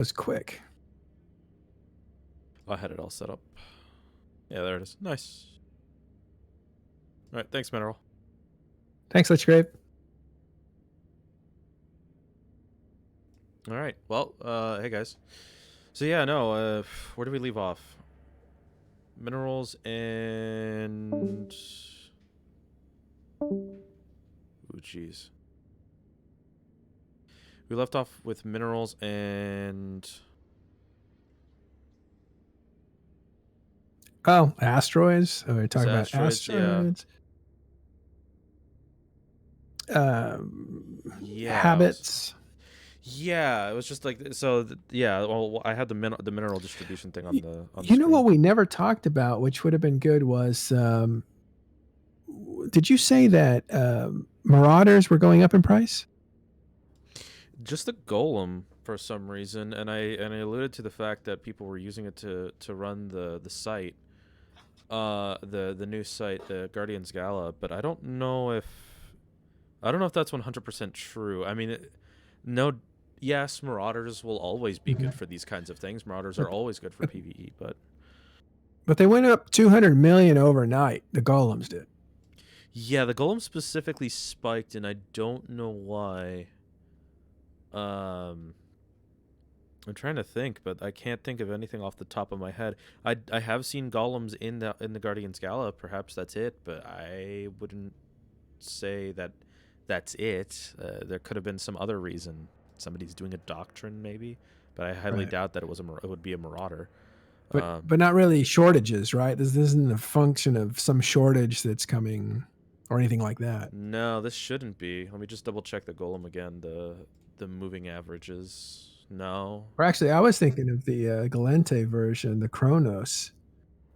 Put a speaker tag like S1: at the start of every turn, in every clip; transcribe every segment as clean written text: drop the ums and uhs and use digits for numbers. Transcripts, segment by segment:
S1: was quick.
S2: I had it all set up. Yeah, there it is. Nice. All right, thanks, Mineral.
S1: Thanks, Lich Grape.
S2: All right, well, hey guys. So yeah, no, where do we leave off? Minerals and... Ooh, jeez. We left off with minerals and...
S1: Oh, asteroids. Oh, we're talking about
S2: asteroids,
S1: asteroids.
S2: yeah,
S1: Habits.
S2: Yeah, it was just like so. Yeah, well, I had the mineral distribution thing on the
S1: You know
S2: screen.
S1: what we never talked about, which would have been good, was did you say that Marauders were going up in price?
S2: Just the golem for some reason, and I alluded to the fact that people were using it to run the site, the new site, the Guardians Gala, but I don't know if that's 100% true. I mean, no. Yes, Marauders will always be good for these kinds of things. Marauders are always good for PvE,
S1: but they went up 200 million overnight. The golems did.
S2: Yeah, the golem specifically spiked, and I don't know why. I'm trying to think, but I can't think of anything off the top of my head. I have seen golems in the Guardians Gala. Perhaps that's it, but I wouldn't say that that's it. There could have been some other reason. Somebody's doing a doctrine, maybe, but I highly doubt that it would be a marauder.
S1: But not really shortages, right? This isn't a function of some shortage that's coming or anything like that.
S2: No, this shouldn't be. Let me just double check the golem again. The moving averages. No.
S1: Or actually, I was thinking of the Galente version, the Kronos.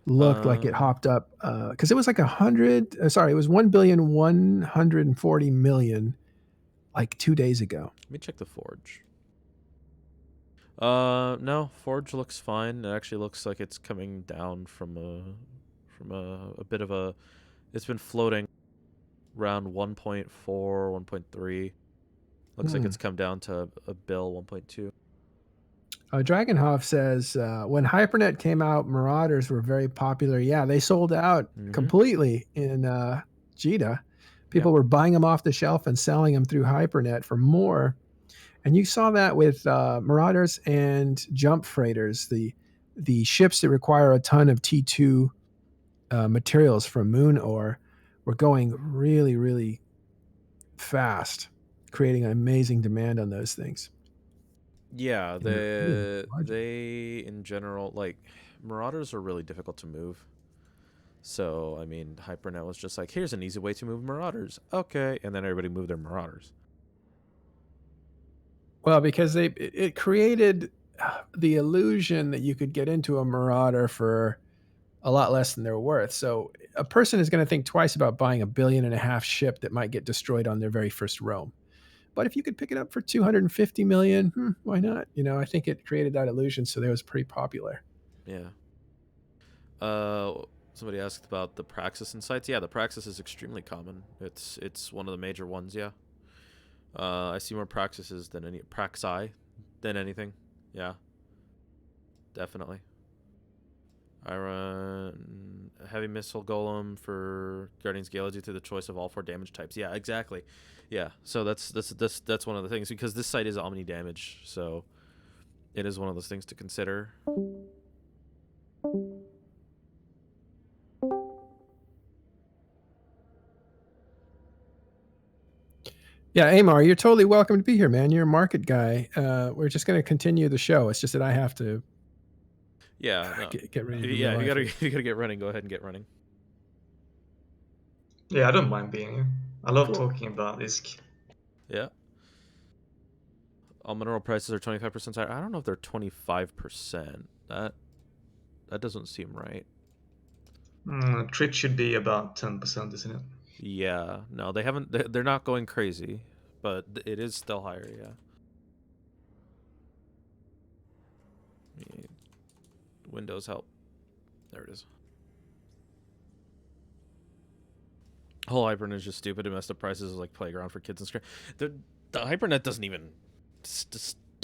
S1: Looked like it hopped up because it was like 100. Sorry, it was 1,140,000,000 like 2 days ago.
S2: Let me check the Forge. No, Forge looks fine. It actually looks like it's coming down from a bit of a. It's been floating around 1.4, 1.3. Looks like it's come down to a bill 1.2.
S1: Dragonhoff says when Hypernet came out, Marauders were very popular. Yeah, they sold out completely in Jita. People were buying them off the shelf and selling them through Hypernet for more. And you saw that with Marauders and Jump Freighters, the ships that require a ton of T2 materials from moon ore were going really, really fast, creating an amazing demand on those things.
S2: Yeah, they in general, like, Marauders are really difficult to move. So, I mean, Hypernet was just like, here's an easy way to move Marauders. Okay, and then everybody moved their Marauders.
S1: Well, because it created the illusion that you could get into a Marauder for a lot less than they're worth. So a person is going to think twice about buying a $1.5 billion ship that might get destroyed on their very first roam. But if you could pick it up for 250 million, why not? I think it created that illusion, so that was pretty popular.
S2: Yeah. Somebody asked about the Praxis insights. Yeah, the Praxis is extremely common. It's one of the major ones. Yeah. I see more Praxis than anything. Yeah. Definitely. I run a heavy missile golem for Guardians Gala due to the choice of all 4 damage types. Yeah, exactly. Yeah, so that's one of the things, because this site is omni damage, so it is one of those things to consider.
S1: Yeah, Amar, you're totally welcome to be here, man. You're a market guy. We're just going to continue the show. It's just that I have to.
S2: Yeah, no.
S1: Get ready.
S2: Yeah, you gotta get running. Go ahead and get running.
S3: Yeah, I don't mind being here. I love talking about ISK.
S2: Yeah. All mineral prices are 25% higher. I don't know if they're 25%. That doesn't seem right.
S3: Trit should be about 10%, isn't it?
S2: Yeah. No, they haven't. They're not going crazy, but it is still higher. Yeah. Windows help. There it is. Whole Hypernet is just stupid. It messed up prices like playground for kids and screen. The Hypernet doesn't even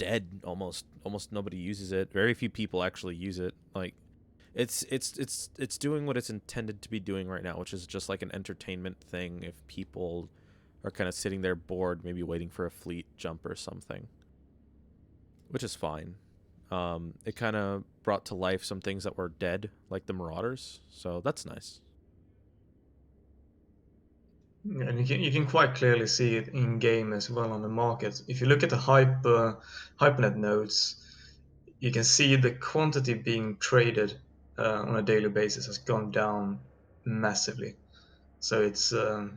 S2: dead almost. Almost nobody uses it. Very few people actually use it. Like, it's doing what it's intended to be doing right now, which is just like an entertainment thing. If people are kind of sitting there bored, maybe waiting for a fleet jump or something, which is fine. It kind of brought to life some things that were dead, like the Marauders. So that's nice.
S3: And you can quite clearly see it in game as well on the market. If you look at the Hypernet nodes, you can see the quantity being traded on a daily basis has gone down massively. So it's the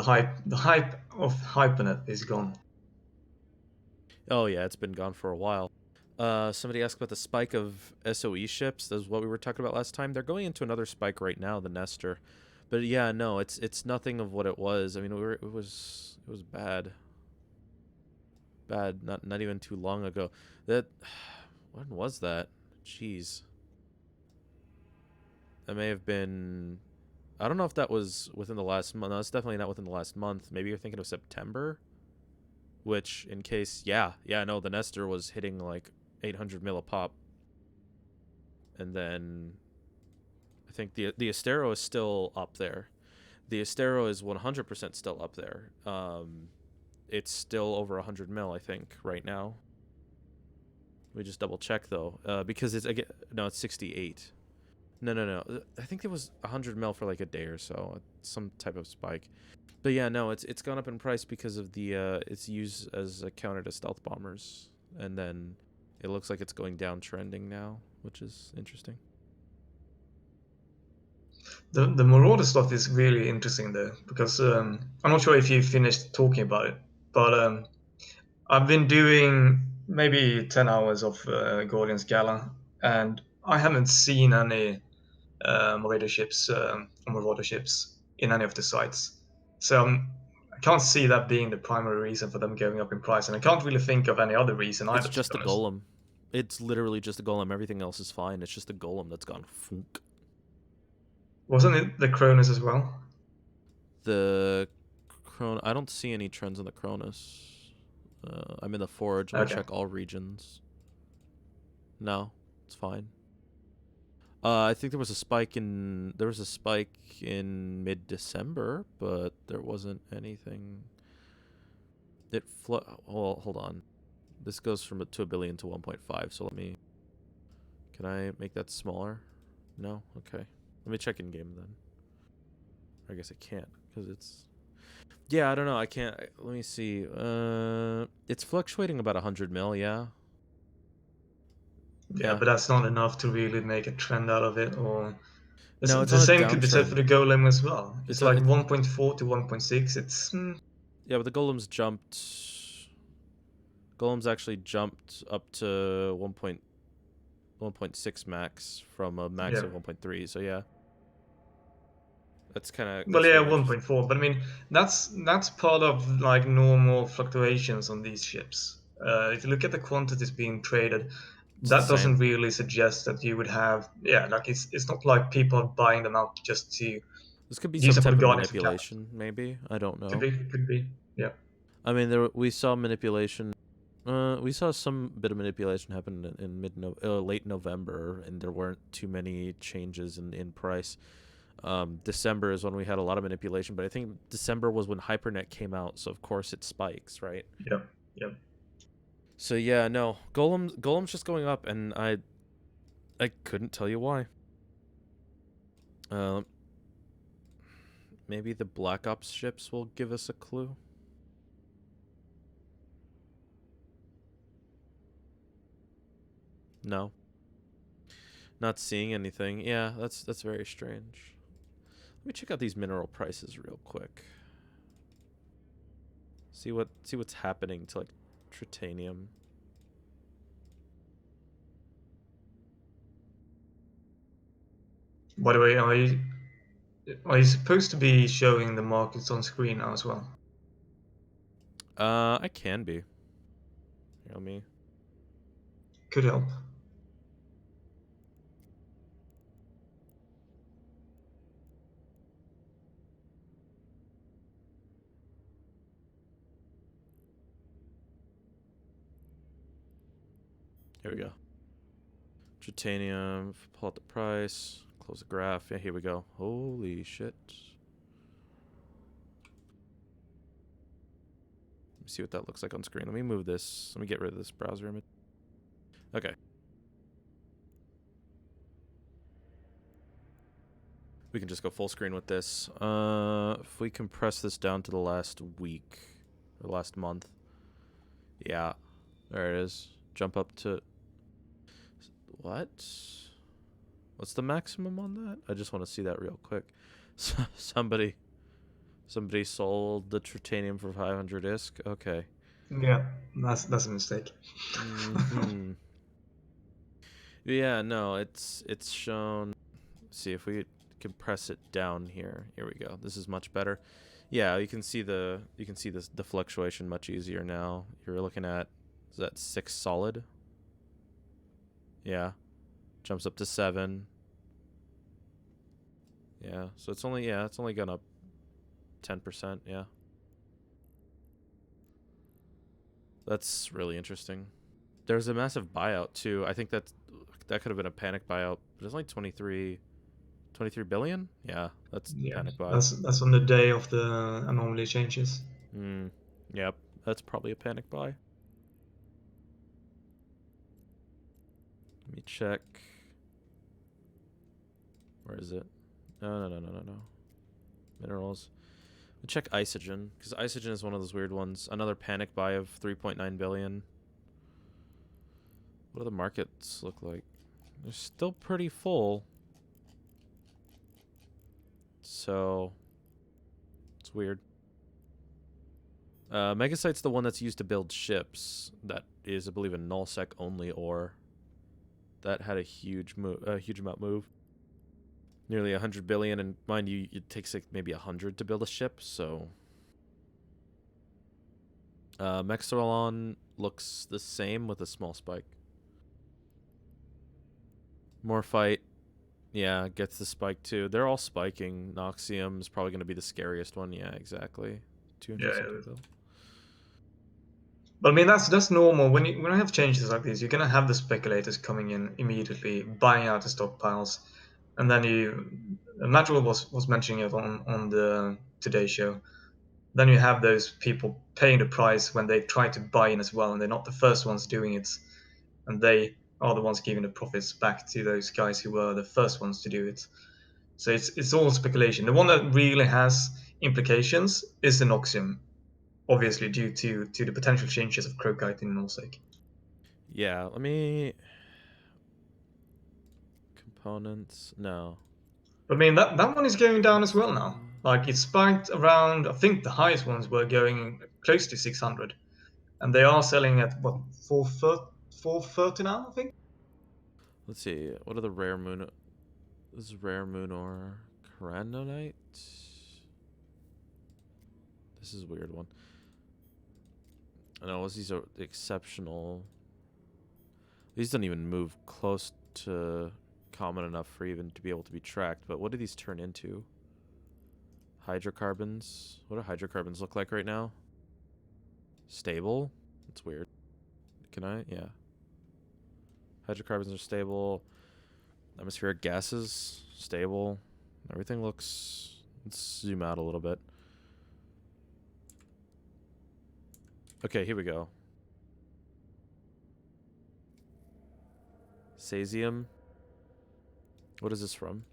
S3: hype of Hypernet is gone.
S2: Oh yeah, it's been gone for a while. Somebody asked about the spike of SOE ships. That's what we were talking about last time. They're going into another spike right now, the Nestor. But yeah, no, it's nothing of what it was. I mean, it was bad. Bad, not even too long ago. That when was that? Jeez. That may have been, I don't know if that was within the last month. No, it's definitely not within the last month. Maybe you're thinking of September. Which, in case, yeah, no, the Nestor was hitting like 800 mil a pop, and then I think the Astero is still up there. The Astero is 100% still up there. It's still over 100 mil, I think, right now. Let me just double check though, because it's again, no, it's 68. No. I think it was 100 mil for like a day or so, some type of spike. But yeah, no, it's gone up in price because of the it's used as a counter to stealth bombers, and then it looks like it's going down trending now, which is interesting.
S3: The Marauder stuff is really interesting though, because I'm not sure if you finished talking about it, but I've been doing maybe 10 hours of Guardian's Gala, and I haven't seen any Marauder ships in any of the sites. So I can't see that being the primary reason for them going up in price, and I can't really think of any other reason
S2: It's
S3: either, to
S2: just
S3: be
S2: the
S3: honest.
S2: golem. It's literally just the golem. Everything else is fine. It's just the golem that's gone funk.
S3: Wasn't it the Cronus as well?
S2: The I don't see any trends in the Cronus. I'm in the forge. Let me
S3: Okay.
S2: check all regions. No, it's fine. I think there was a spike in mid-December, but there wasn't anything. Well, hold on. This goes from to a billion to 1.5. So can I make that smaller? No. Okay. Let me check in game then. I guess I can't because it's. Yeah, I don't know. I can't. Let me see. It's fluctuating about 100 mil. Yeah.
S3: Yeah, but that's not enough to really make a trend out of it. Or
S2: No, it's
S3: the
S2: on a
S3: same could be said for
S2: downtrend.
S3: the Golem as well. It's
S2: It's
S3: like
S2: a
S3: 1.4 to 1.6. It's
S2: yeah, but the golems jumped. Golems actually jumped up to 1.6 max from a max
S3: yeah.
S2: of 1.3. So yeah,
S3: Well,
S2: that's
S3: yeah,
S2: very interesting.
S3: 1.4. But I mean, that's part of like normal fluctuations on these ships. If you look at the quantities being traded,
S2: It's the
S3: that
S2: same.
S3: doesn't really suggest that you would have. Yeah, like it's not like people are buying them out just to
S2: This could be
S3: use
S2: some
S3: them for the
S2: type of
S3: Guardians of Gala.
S2: manipulation, maybe. I don't
S3: Could
S2: know.
S3: be, could be. Yeah.
S2: I mean, we saw manipulation. We saw some bit of manipulation happen in late November, and there weren't too many changes in price. December is when we had a lot of manipulation, but I think December was when Hypernet came out, so of course it spikes, right?
S3: Yep. Yep.
S2: So yeah, no, Golem's just going up, and I couldn't tell you why. Maybe the Black Ops ships will give us a clue. No. Not seeing anything. Yeah, that's very strange. Let me check out these mineral prices real quick. See what's happening to like tritanium.
S3: By the way, are you supposed to be showing the markets on screen now as well?
S2: I can be. You know me.
S3: Could help.
S2: There we go. Titanium, pull out the price, close the graph. Yeah, here we go. Holy shit. Let me see what that looks like on screen. Let me move this. Let me get rid of this browser image. Okay. We can just go full screen with this. If we compress this down to the last week or last month. Yeah, there it is. Jump up to what? What's the maximum on that? I just want to see that real quick. Somebody sold the titanium for 500 ISK. Okay.
S3: Yeah, that's a mistake.
S2: Mm-hmm. Yeah, no, it's shown. Let's see if we compress it down here. Here we go. This is much better. Yeah, you can see the fluctuation much easier now. You're looking at, is that 6 solid? Yeah. Jumps up to 7. Yeah. So it's only gone up 10%, yeah. That's really interesting. There's a massive buyout too. I think that could have been a panic buyout, but it's only 23 billion? Yeah, that's panic buy.
S3: That's on the day of the anomaly changes.
S2: Yep, that's probably a panic buy. Let me check. Where is it? No. Minerals. Let me check Isogen, because Isogen is one of those weird ones. Another panic buy of 3.9 billion. What do the markets look like? They're still pretty full. So, it's weird. Megasite's the one that's used to build ships. That is, I believe, a nullsec only ore. That had a huge amount move. Nearly 100 billion, and mind you, it takes like maybe 100 to build a ship, so... Mexerolon looks the same with a small spike. Morphite, yeah, gets the spike too. They're all spiking. Noxium is probably going to be the scariest one. Yeah, exactly. 200 something bill.
S3: But I mean, that's normal. When I have changes like this, you're gonna have the speculators coming in immediately, buying out the stockpiles, and then Madrigal was mentioning it on the Today show. Then you have those people paying the price when they try to buy in as well, and they're not the first ones doing it, and they are the ones giving the profits back to those guys who were the first ones to do it. So it's all speculation. The one that really has implications is the Noxium, obviously due to the potential changes of Crochitin and Nullsec.
S2: Yeah, let me... Components, no.
S3: But I mean, that one is going down as well now. Like, it spiked around, I think the highest ones were going close to 600. And they are selling at, what, 430 now, I think?
S2: Let's see, what are the rare moon... This is rare moon ore... Cranonite? This is a weird one. I know these are exceptional. These don't even move close to common enough for even to be able to be tracked. But what do these turn into? Hydrocarbons. What do hydrocarbons look like right now? Stable? That's weird. Can I? Yeah. Hydrocarbons are stable. Atmospheric gases, stable. Everything looks... Let's zoom out a little bit. Okay, here we go. Cesium. What is this from?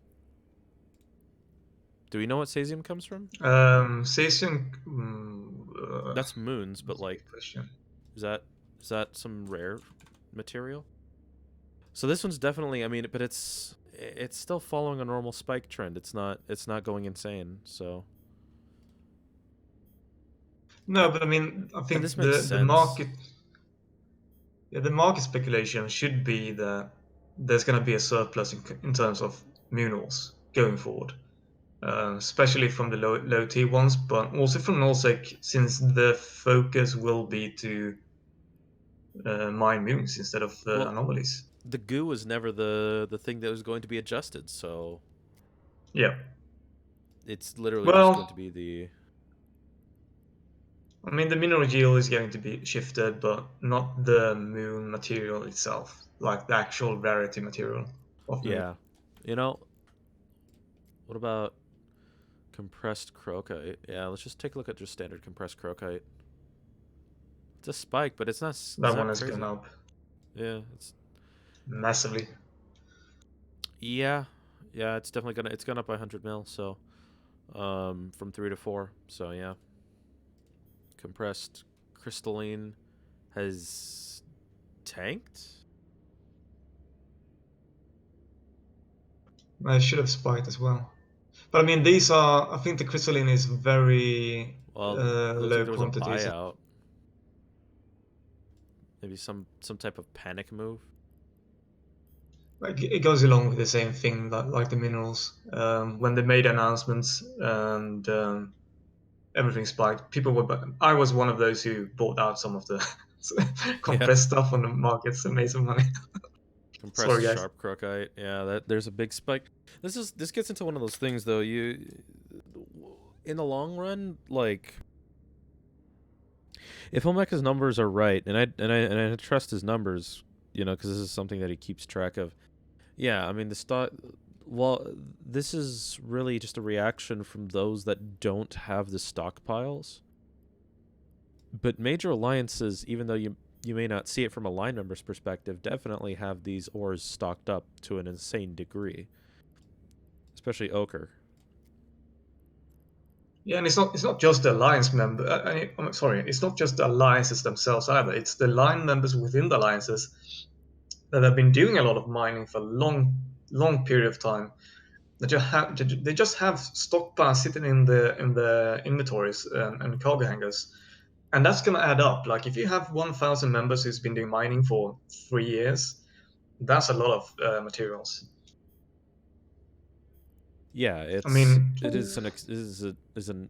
S2: Do we know what cesium comes from?
S3: Cesium...
S2: That's moons, but like...
S3: Question.
S2: Is that some rare material? So this one's definitely, I mean, but it's still following a normal spike trend. It's not going insane, so...
S3: No, but I mean, I think the market... Yeah, the market speculation should be that there's going to be a surplus in terms of minerals going forward, especially from the low tier ones, but also from Nullsec, since the focus will be to mine moons instead of anomalies.
S2: The goo was never the thing that was going to be adjusted, so
S3: yeah,
S2: it's literally just going to be the...
S3: I mean, the mineral yield is going to be shifted, but not the moon material itself, like the actual rarity material of moon.
S2: Yeah. You know, what about compressed crocite? Yeah, let's just take a look at just standard compressed crocite. It's a spike, but it's
S3: That one
S2: not
S3: has gone
S2: crazy.
S3: up
S2: Yeah, it's
S3: massively.
S2: yeah, yeah. It's definitely it's gone up by 100 mil. So, from 3 to 4. So yeah, compressed crystalline has tanked.
S3: I should have spiked as well. But I mean, these are. I think the crystalline is very
S2: Well, it looks like
S3: low
S2: there was a
S3: quantities.
S2: buyout. Maybe some type of panic move.
S3: Like it goes along with the same thing like the minerals. When they made announcements and everything spiked, people were. I was one of those who bought out some of the
S2: Yeah,
S3: compressed stuff on the markets and made some money.
S2: compressed
S3: Sorry, guys.
S2: sharp crocite. Yeah, that there's a big spike. This gets into one of those things though. You in the long run, like if Olmec's numbers are right, and I trust his numbers, because this is something that he keeps track of. Yeah, I mean the stock. Well, this is really just a reaction from those that don't have the stockpiles. But major alliances, even though you may not see it from a line member's perspective, definitely have these ores stocked up to an insane degree, especially ochre.
S3: Yeah, and it's not just the alliance member. I'm sorry, it's not just the alliances themselves either. It's the line members within the alliances that have been doing a lot of mining for a long period of time. They just have stockpiles sitting in the inventories and cargo hangars, and that's gonna add up. Like if you have 1,000 members who's been doing mining for 3 years, that's a lot of materials.
S2: Yeah,
S3: I mean,
S2: it is an is a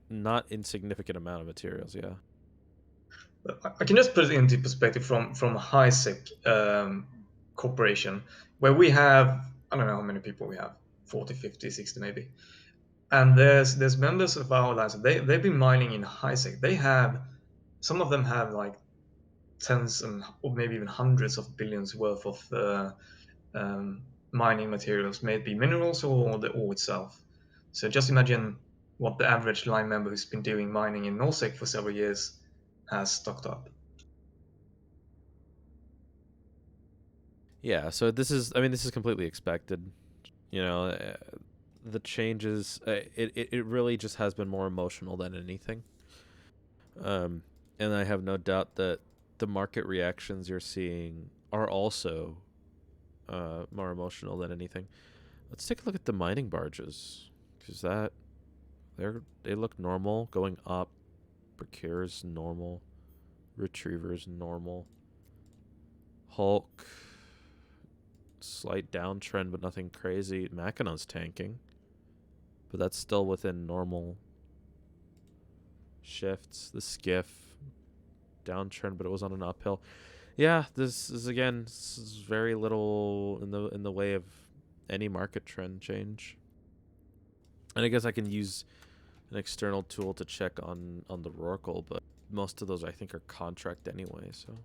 S2: not insignificant amount of materials. Yeah.
S3: I can just put it into perspective from HiSec corporation, where we have, I don't know how many people we have, 40, 50, 60 maybe. And there's members of our alliance. They've been mining in HiSec. They have, some of them have like tens and or maybe even hundreds of billions worth of mining materials, may it be minerals or the ore itself. So just imagine what the average line member who's been doing mining in NorSec for several years has stocked up.
S2: Yeah, so this is completely expected. You know, the changes, it really just has been more emotional than anything. And I have no doubt that the market reactions you're seeing are also more emotional than anything. Let's take a look at the mining barges, because they look normal, going up. Procures normal, retrievers normal. Hulk, slight downtrend, but nothing crazy. Mackina's tanking, but that's still within normal shifts. The skiff, downtrend, but it was on an uphill. Yeah, this is very little in the way of any market trend change. And I guess I can use an external tool to check on the Rorqual, but most of those I think are contract anyway. So,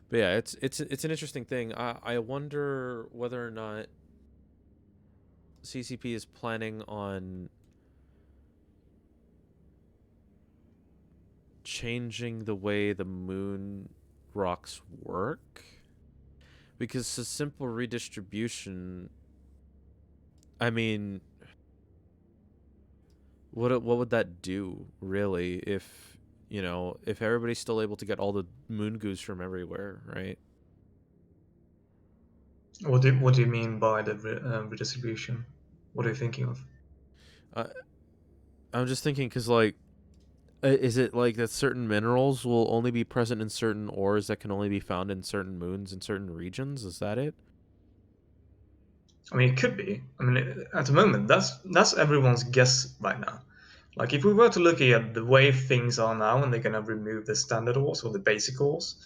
S2: but yeah, it's an interesting thing. I wonder whether or not CCP is planning on changing the way the moon rocks work, because a simple redistribution, I mean, what would that do really if everybody's still able to get all the moon goose from everywhere, right?
S3: What do you mean by the redistribution? What are you thinking of?
S2: uh, I'm just thinking because like is it like that certain minerals will only be present in certain ores that can only be found in certain moons in certain regions? Is that it?
S3: I mean, it could be. I mean, at the moment, that's everyone's guess right now. Like, if we were to look at the way things are now, and they're gonna remove the standard ores or the basic ores,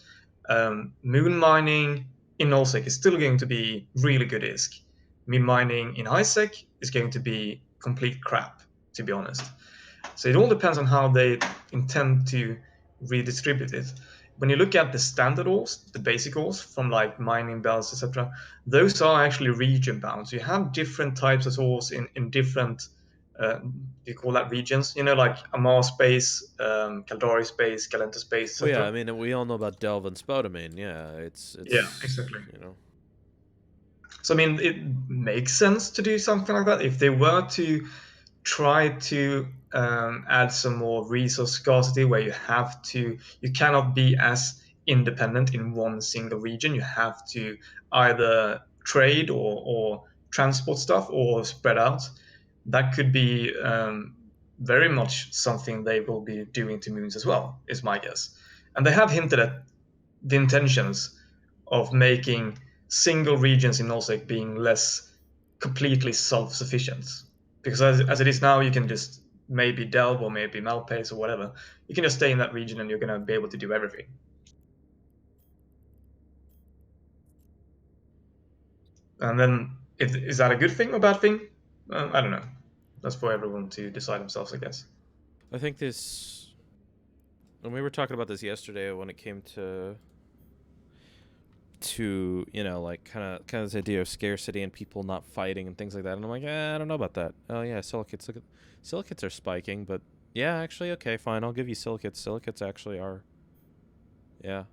S3: moon mining in nullsec is still going to be really good ISK. Moon mining in highsec is going to be complete crap, to be honest. So it all depends on how they intend to redistribute it. When you look at the standard ores, the basic ores from like mining belts, etc., those are actually region bound. So you have different types of ores in different, you call that regions, like Amar space, Caldari space, Galenta space,
S2: Well, yeah,
S3: etc.
S2: I mean, we all know about Delve and Spodumene. Yeah, it's
S3: Yeah, exactly.
S2: you know.
S3: So I mean, it makes sense to do something like that if they were to try to add some more resource scarcity, where you cannot be as independent in one single region. You have to either trade or transport stuff or spread out. That could be very much something they will be doing to Moons as well, is my guess. And they have hinted at the intentions of making single regions in OSEC being less completely self-sufficient. Because as it is now, you can just maybe delve or maybe malpace or whatever. You can just stay in that region and you're going to be able to do everything. And then, is that a good thing or bad thing? I don't know. That's for everyone to decide themselves, I guess.
S2: I think this, when we were talking about this yesterday, when it came to like kind of this idea of scarcity and people not fighting and things like that, and I'm like, I don't know about that. Oh yeah, silicates. Look at silicates are spiking, but yeah, actually, okay, fine, I'll give you silicates. Silicates actually are, yeah.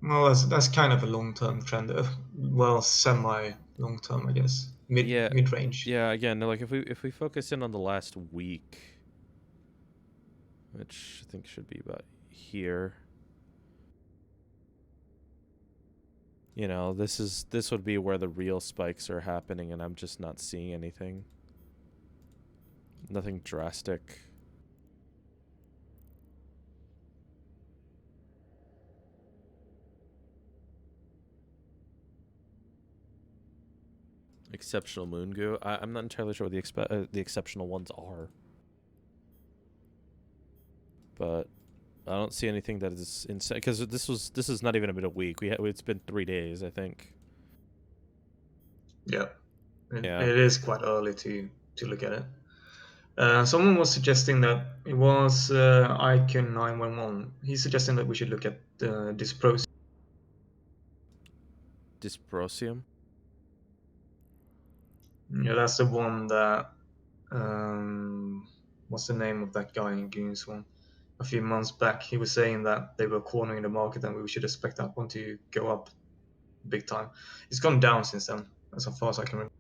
S3: Well, that's kind of a long-term trend. Well, semi-long-term, I guess.
S2: Yeah,
S3: Mid-range.
S2: yeah. Again, like if we focus in on the last week, which I think should be about here. This would be where the real spikes are happening, and I'm just not seeing anything. Nothing drastic. Exceptional moon goo. I'm not entirely sure what the exceptional ones are, but I don't see anything that is insane, because this is not even been a week. It's been 3 days, I think.
S3: Yeah.
S2: Yeah.
S3: It is quite early to look at it. Someone was suggesting that it was Icon 911. He's suggesting that we should look at Dysprosium.
S2: Dysprosium.
S3: Yeah, that's the one that. What's the name of that guy in Goons one? A few months back, he was saying that they were cornering the market and we should expect that one to go up big time. It's gone down since then, as far as I can remember.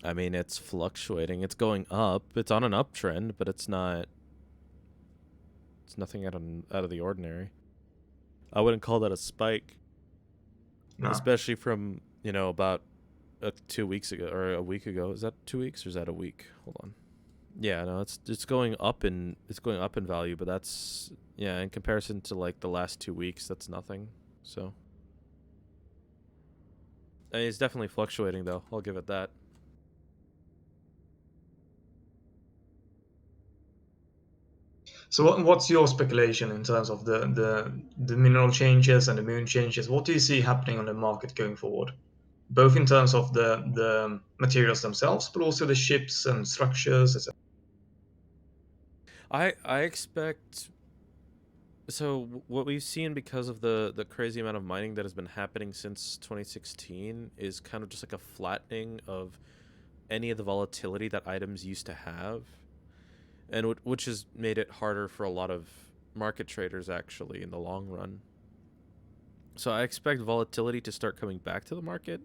S2: I mean, it's fluctuating. It's going up. It's on an uptrend, but it's not. It's nothing out of the ordinary. I wouldn't call that a spike,
S3: No.
S2: especially from about 2 weeks ago or a week ago. Is that 2 weeks or is that a week? Hold on. Yeah, no, it's going up in value, but that's, yeah, in comparison to like the last 2 weeks, that's nothing. So I mean, it's definitely fluctuating, though. I'll give it that.
S3: So what's your speculation in terms of the mineral changes and the moon changes? What do you see happening on the market going forward? Both in terms of the materials themselves, but also the ships and structures, etc.
S2: I expect. So what we've seen, because of the crazy amount of mining that has been happening since 2016, is kind of just like a flattening of any of the volatility that items used to have, and which has made it harder for a lot of market traders actually in the long run. So I expect volatility to start coming back to the market,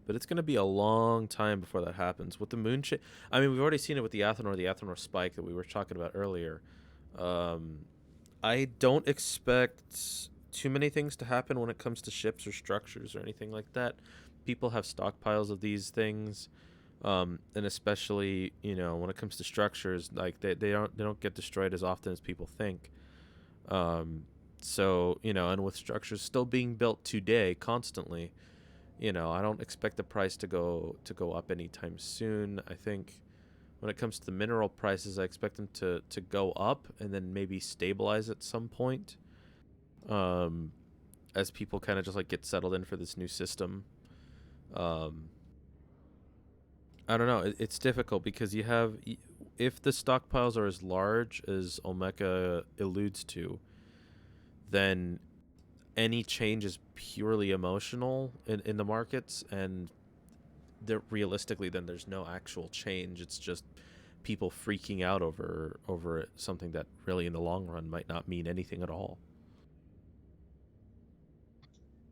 S2: but it's going to be a long time before that happens. With the moon I mean, we've already seen it with the Athanor spike that we were talking about earlier. I don't expect too many things to happen when it comes to ships or structures or anything like that. People have stockpiles of these things, and especially when it comes to structures, like they don't get destroyed as often as people think. So and with structures still being built today constantly, I don't expect the price to go up anytime soon. I think when it comes to the mineral prices, I expect them to go up and then maybe stabilize at some point, as people kind of just like get settled in for this new system. I don't know. It's difficult because you have if the stockpiles are as large as Omeka alludes to, then any change is purely emotional in the markets, and realistically, then there's no actual change. It's just people freaking out over it, something that really in the long run might not mean anything at all.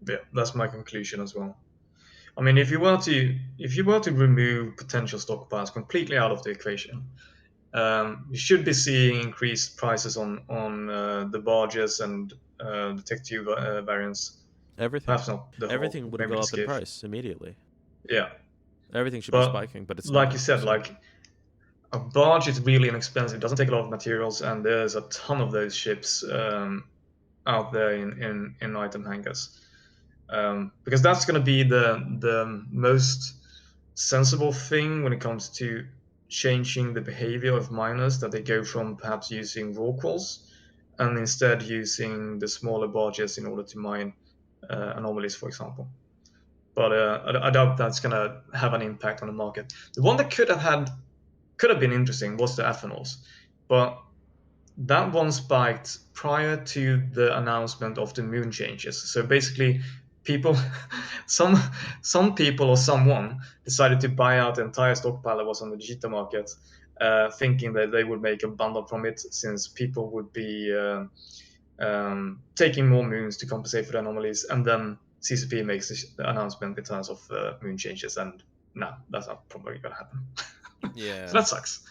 S3: Yeah, that's my conclusion as well. I mean, if you were to remove potential stockpiles completely out of the equation, you should be seeing increased prices on the barges and the Tech 2 variants.
S2: Everything,
S3: Perhaps not the whole,
S2: everything would
S3: maybe
S2: go
S3: the
S2: up in
S3: skiff.
S2: price immediately.
S3: Yeah,
S2: Everything should be
S3: but
S2: spiking, but it's
S3: like
S2: not.
S3: you said,
S2: So
S3: like a barge is really inexpensive. It doesn't take a lot of materials, and there's a ton of those ships out there in item hangars. Because that's going to be the most sensible thing when it comes to changing the behavior of miners, that they go from perhaps using rorquals and instead using the smaller barges in order to mine anomalies, for example. But I doubt that's going to have an impact on the market. The one that could have been interesting was the ethanols, but that one spiked prior to the announcement of the moon changes. So basically, people, some some people or someone decided to buy out the entire stockpile that was on the digital market, thinking that they would make a bundle from it, since people would be taking more moons to compensate for the anomalies, and then CCP makes the announcement in terms of moon changes, and no, that's not probably going to happen. So
S2: yeah,
S3: that sucks.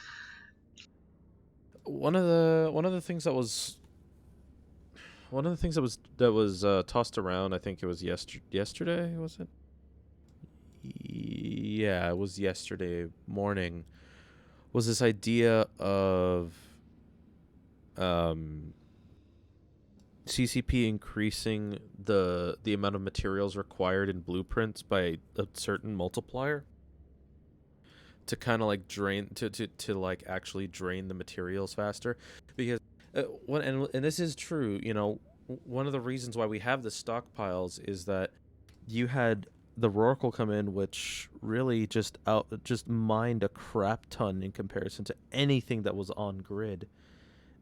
S2: one of the things that was tossed around. I think it was yesterday. Was it? Yeah, it was yesterday morning. Was this idea of CCP increasing the amount of materials required in blueprints by a certain multiplier to kind of like drain to like actually drain the materials faster, because and this is true, you know, one of the reasons why we have the stockpiles is that you had the Rorqual come in, which really just mined a crap ton in comparison to anything that was on grid,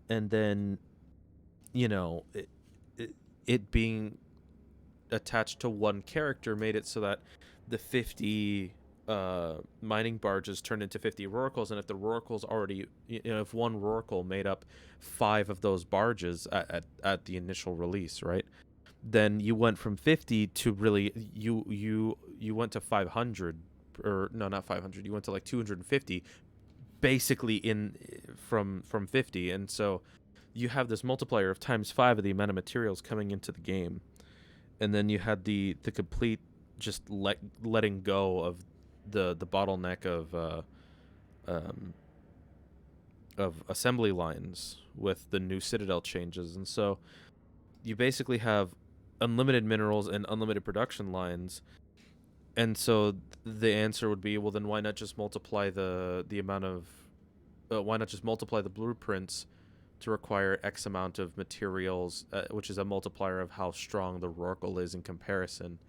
S2: and then, you know, it being attached to one character made it so that the 50 mining barges turned into 50 Rorquals, and if the Rorquals already, you know, if one Rorqual made up 5 of those barges at the initial release, right, then you went from 50 to really you went to 500, or no, not 500, you went to like 250 basically in from 50, and so you have this multiplier of times 5 of the amount of materials coming into the game, and then you had the complete just letting go of the bottleneck of assembly lines with the new Citadel changes, and so you basically have unlimited minerals and unlimited production lines. And so the answer would be, well, then why not just multiply the amount of why not just multiply the blueprints to require X amount of materials, which is a multiplier of how strong the Rorqual is in comparison.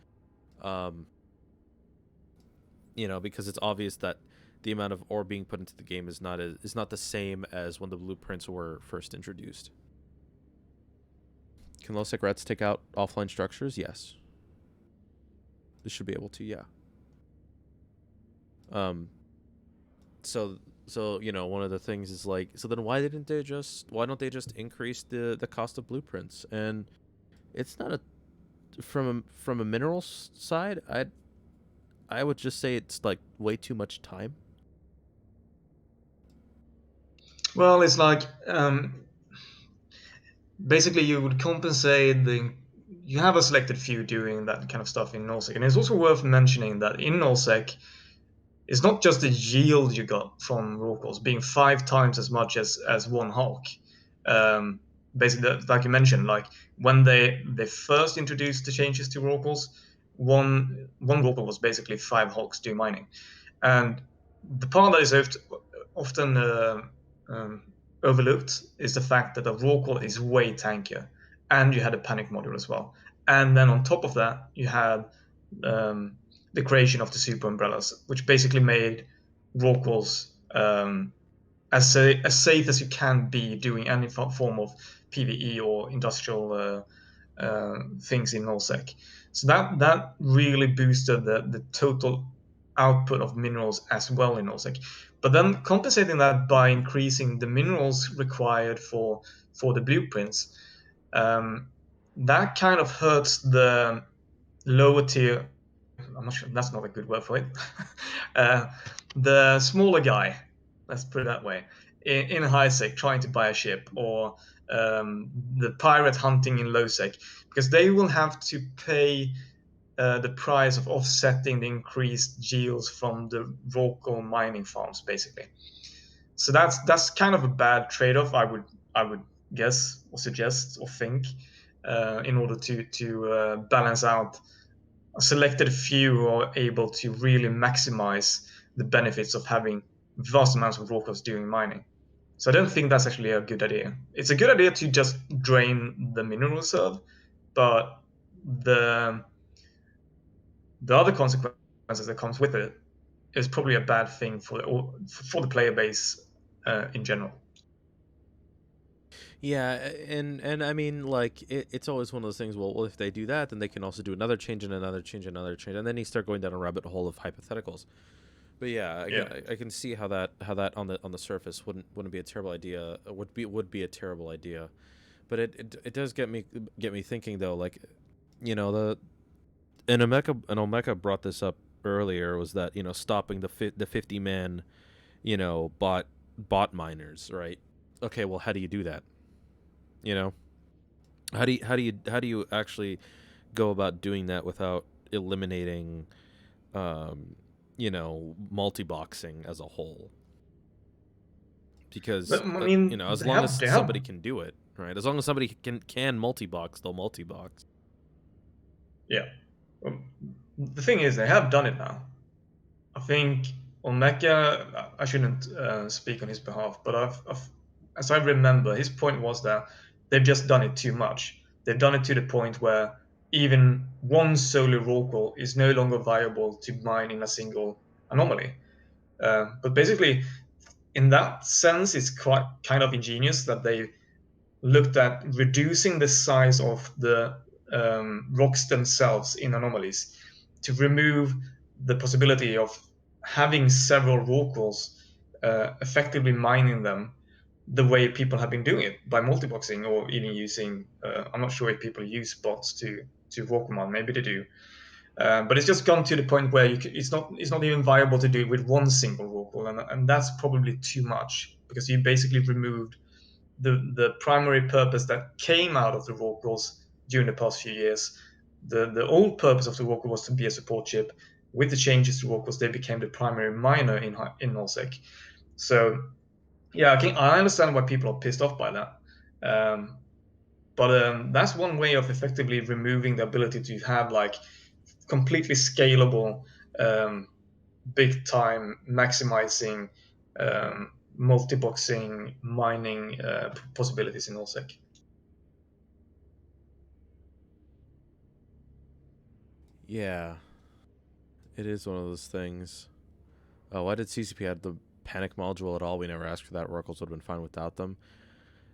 S2: You know, because it's obvious that the amount of ore being put into the game is not the same as when the blueprints were first introduced. Can low sec rats take out offline structures? Yes. They should be able to, yeah. So you know, one of the things is like, so then why don't they just increase the cost of blueprints? And it's not from a minerals side, I would just say it's like way too much time.
S3: Well, it's like basically you would compensate you have a selected few doing that kind of stuff in nullsec, and it's also worth mentioning that in nullsec, it's not just the yield you got from Rorquals being 5 times as much as one Hulk. Basically, like you mentioned, like when they first introduced the changes to Rorquals, one Rorqual was basically 5 Hulks doing mining, and the part that is often overlooked is the fact that the Rorqual is way tankier, and you had a panic module as well, and then on top of that you had the creation of the super umbrellas, which basically made Rorquals as safe as you can be doing any form of PVE or industrial things in nullsec. So that really boosted the total output of minerals as well in nullsec. But then compensating that by increasing the minerals required for the blueprints, that kind of hurts the lower tier. I'm not sure, that's not a good word for it. The smaller guy, let's put it that way, in high sec trying to buy a ship, or the pirate hunting in low sec, because they will have to pay the price of offsetting the increased yields from the local mining farms, basically. So that's kind of a bad trade-off, I would guess or suggest or think, in order to balance out a selected few who are able to really maximize the benefits of having vast amounts of workers doing mining. So I don't think that's actually a good idea. It's a good idea to just drain the mineral reserve, but the other consequences that comes with it is probably a bad thing for the player base in general.
S2: Yeah, and I mean, like, it's always one of those things. Well, if they do that, then they can also do another change and another change and another change, and then you start going down a rabbit hole of hypotheticals. But yeah,
S3: Yeah.
S2: I can see how that on the surface wouldn't be a terrible idea. Would be a terrible idea, but it does get me thinking though. Like, you know, and Omeka brought this up earlier, was that, you know, stopping the 50-man, you know, bot miners, right? Okay, well, how do you do that? You know, how do you actually go about doing that without eliminating, um, you know, multi-boxing as a whole? Because
S3: But, I mean,
S2: you know, as
S3: they
S2: long
S3: have
S2: as
S3: they have
S2: somebody can do it, right? As long as somebody can multi-box, they'll multi-box.
S3: yeah. The thing is, they have done it now. I think on Mecca, I shouldn't speak on his behalf, but as I remember, his point was that they've just done it too much. They've done it to the point where even one solo roll call is no longer viable to mine in a single anomaly. But basically, in that sense, it's quite kind of ingenious that they looked at reducing the size of the rocks themselves in anomalies to remove the possibility of having several rorquals effectively mining them the way people have been doing it by multiboxing, or even using I'm not sure if people use bots to rorqual mine, maybe they do, but it's just gone to the point where it's not even viable to do it with one single rorqual, and that's probably too much, because you basically removed the primary purpose that came out of the Rorquals during the past few years. The old purpose of the Rorqual was to be a support chip. With the changes to Rorquals, they became the primary miner in nullsec. So yeah, I understand why people are pissed off by that. But that's one way of effectively removing the ability to have like completely scalable, big time maximizing, multi-boxing mining possibilities in nullsec.
S2: Yeah, it is one of those things. Oh, why did CCP add the panic module at all? We never asked for that. Oracles would have been fine without them.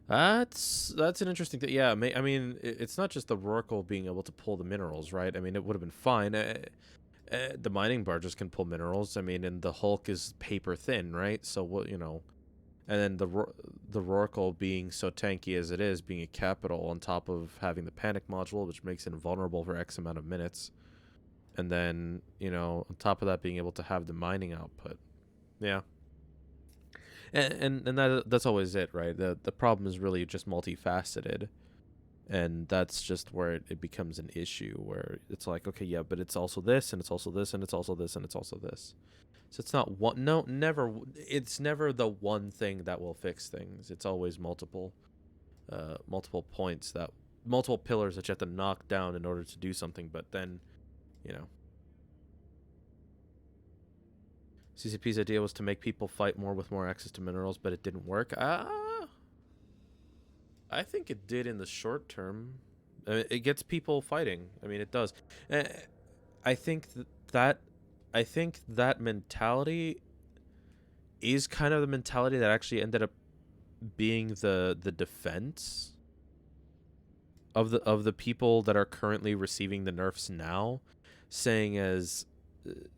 S2: That's an interesting thing. Yeah, I mean, it's not just the Rorqual being able to pull the minerals, right? I mean, it would have been fine. The mining barges can pull minerals. I mean, and the Hulk is paper thin, right? So what, you know, and then the Rorqual being so tanky as it is, being a capital on top of having the panic module, which makes it invulnerable for X amount of minutes, and then, you know, on top of that, being able to have the mining output. Yeah. And that's always it, right? The problem is really just multifaceted, and that's just where it becomes an issue, where it's like, okay, yeah, but it's also this, and it's also this, and it's also this, and it's also this. So it's not one. No, never. It's never the one thing that will fix things. It's always multiple points, that multiple pillars that you have to knock down in order to do something. But then, you know, CCP's idea was to make people fight more with more access to minerals, but it didn't work. I think it did in the short term. It gets people fighting. I mean, it does. I think that I think that mentality is kind of the mentality that actually ended up being the defense of the people that are currently receiving the nerfs now, saying as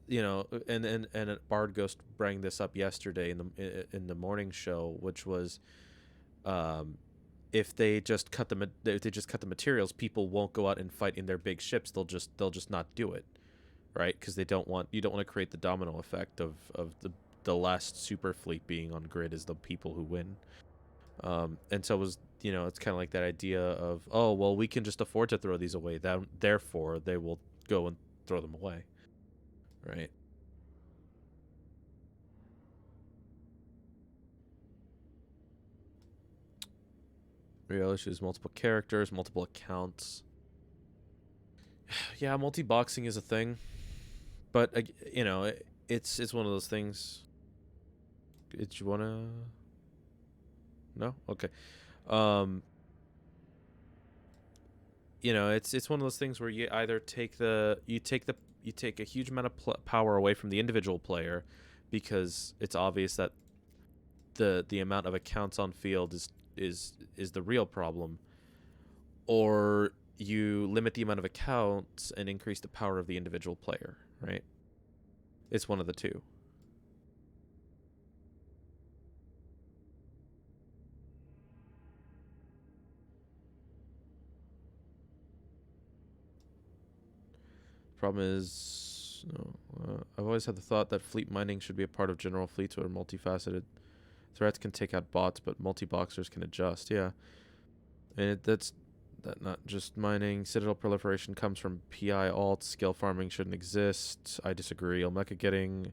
S2: and Bard Ghost brought this up yesterday in the morning show, which was if they just cut the materials, people won't go out and fight in their big ships. They'll just not do it, right? Because you don't want to create the domino effect of the last super fleet being on grid is the people who win. And so it was, it's kind of like that idea of, oh, well, we can just afford to throw these away. Therefore, they will go and throw them away, right? Real issues, multiple characters, multiple accounts. Yeah, multi-boxing is a thing, but it's one of those things. Did you wanna? No, okay. It's one of those things where you either take a huge amount of power away from the individual player, because it's obvious that the amount of accounts on field is the real problem, or you limit the amount of accounts and increase the power of the individual player, right? It's one of the two. Problem is, I've always had the thought that fleet mining should be a part of general fleets where multifaceted threats can take out bots, but multi-boxers can adjust. Yeah, and that's not just mining. Citadel proliferation comes from PI alt. Skill farming shouldn't exist. I disagree. Olmeca getting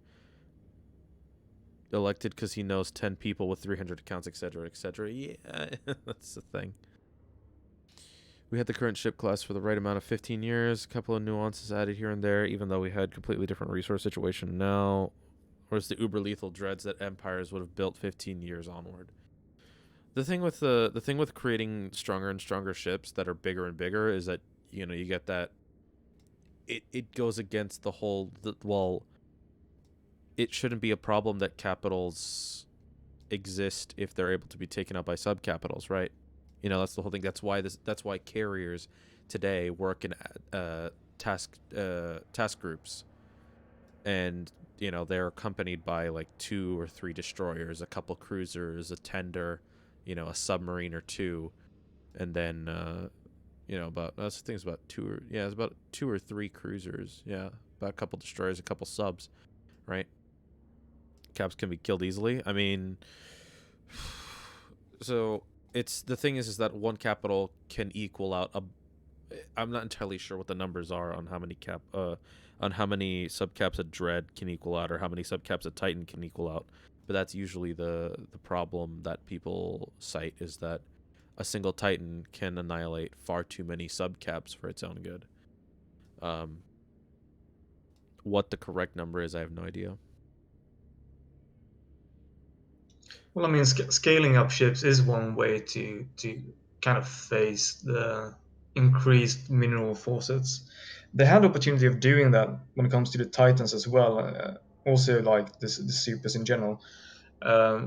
S2: elected because he knows 10 people with 300 accounts, etc., etc. Yeah, that's the thing. We had the current ship class for the right amount of 15 years. A couple of nuances added here and there, even though we had completely different resource situation now. Whereas the uber lethal dreads that empires would have built 15 years onward. The thing with creating stronger and stronger ships that are bigger and bigger is that you get that it goes against the whole it shouldn't be a problem that capitals exist if they're able to be taken out by subcapitals, right? That's the whole thing. That's why carriers today work in task groups, and they're accompanied by like 2 or 3 destroyers, a couple cruisers, a tender, a submarine or 2, and then about that's the thing's about 2 it's about 2 or 3 cruisers, about a couple destroyers, a couple subs, right? Caps can be killed easily. I mean, so it's the thing is that one capital can equal out I'm not entirely sure what the numbers are on how many subcaps a dread can equal out, or how many subcaps a titan can equal out, but that's usually the problem that people cite, is that a single titan can annihilate far too many subcaps for its own good. What the correct number is, I have no idea.
S3: Well, I mean, scaling up ships is one way to kind of face the increased mineral faucets. They had the opportunity of doing that when it comes to the Titans as well. Also, like the supers in general.